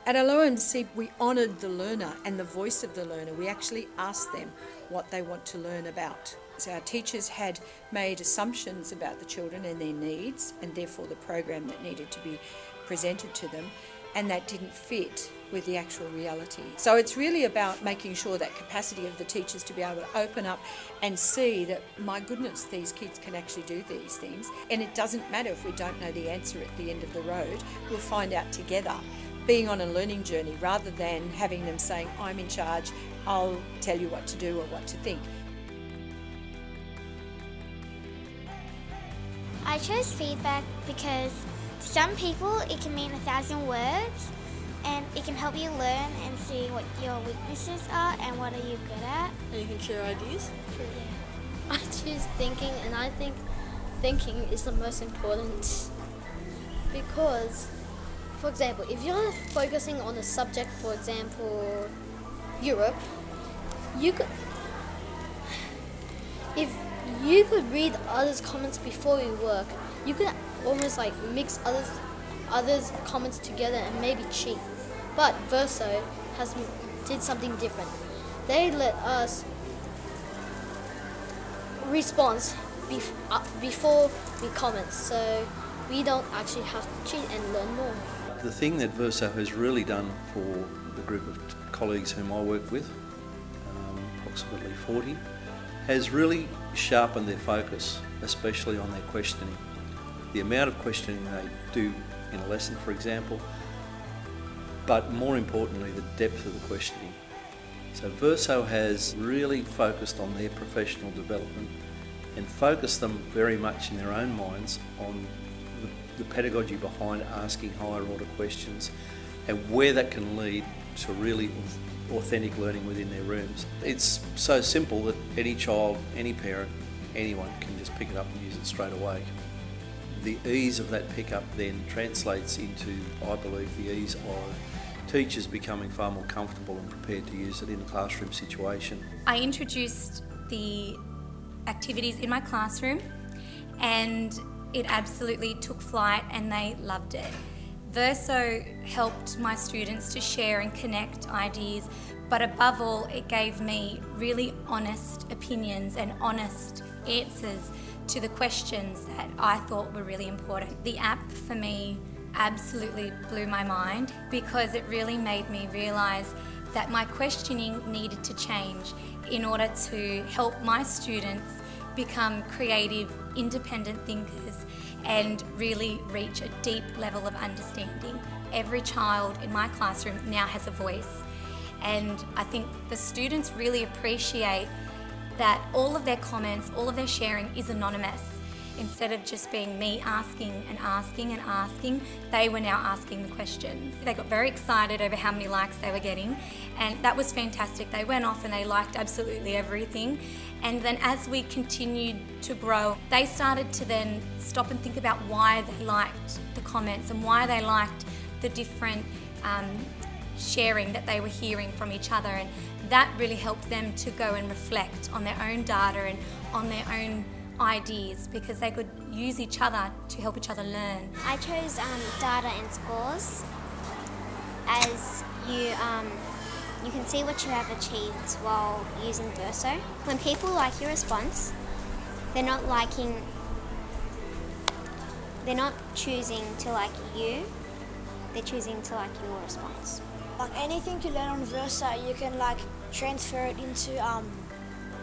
At OLMC, we honoured the learner and the voice of the learner. We actually asked them what they want to learn about. So our teachers had made assumptions about the children and their needs, and therefore the program that needed to be presented to them, and that didn't fit with the actual reality. So it's really about making sure that capacity of the teachers to be able to open up and see that, my goodness, these kids can actually do these things. And it doesn't matter if we don't know the answer at the end of the road, we'll find out together. Being on a learning journey rather than having them saying, I'm in charge, I'll tell you what to do or what to think. I chose feedback because to some people it can mean 1,000 words, and it can help you learn and see what your weaknesses are and what are you good at. And you can share ideas? Yeah. I choose thinking, and I think thinking is the most important because, for example, if you're focusing on a subject, for example, Europe, if you could read others' comments before you work, you could almost like mix others' comments together and maybe cheat. But Verso did something different. They let us respond before we comment, so we don't actually have to cheat and learn more. The thing that Verso has really done for the group of colleagues whom I work with, approximately 40, has really sharpened their focus, especially on their questioning. The amount of questioning they do in a lesson, for example, but more importantly, the depth of the questioning. So Verso has really focused on their professional development and focused them very much in their own minds on the pedagogy behind asking higher order questions and where that can lead to really authentic learning within their rooms. It's so simple that any child, any parent, anyone can just pick it up and use it straight away. The ease of that pickup then translates into, I believe, the ease of teachers becoming far more comfortable and prepared to use it in a classroom situation. I introduced the activities in my classroom and it absolutely took flight and they loved it. Verso helped my students to share and connect ideas, but above all, it gave me really honest opinions and honest answers to the questions that I thought were really important. The app for me absolutely blew my mind because it really made me realise that my questioning needed to change in order to help my students become creative, independent thinkers and really reach a deep level of understanding. Every child in my classroom now has a voice, and I think the students really appreciate that all of their comments, all of their sharing is anonymous. Instead of just being me asking and asking and asking, they were now asking the questions. They got very excited over how many likes they were getting, and that was fantastic. They went off and they liked absolutely everything. And then as we continued to grow, they started to then stop and think about why they liked the comments and why they liked the different sharing that they were hearing from each other. And that really helped them to go and reflect on their own data and on their own ideas, because they could use each other to help each other learn. I chose data and scores, as you can see what you have achieved while using Verso. When people like your response, they're not choosing to like you, they're choosing to like your response. Like anything you learn on Verso, you can like transfer it into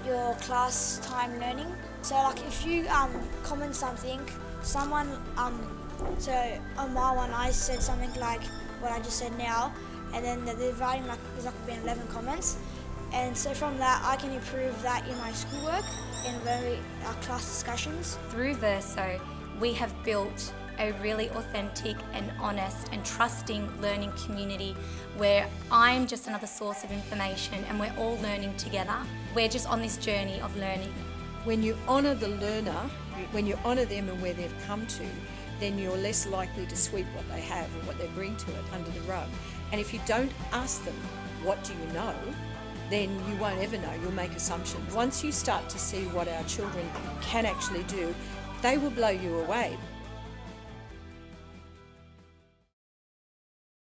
your class time learning. So like if you comment something, someone so on my one I said something like what I just said now, and then they're writing like there's like been 11 comments, and so from that I can improve that in my schoolwork and very class discussions. Through Verso, we have built a really authentic and honest and trusting learning community where I'm just another source of information and we're all learning together. We're just on this journey of learning. When you honour the learner, when you honour them and where they've come to, then you're less likely to sweep what they have or what they bring to it under the rug. And if you don't ask them, what do you know, then you won't ever know, you'll make assumptions. Once you start to see what our children can actually do, they will blow you away.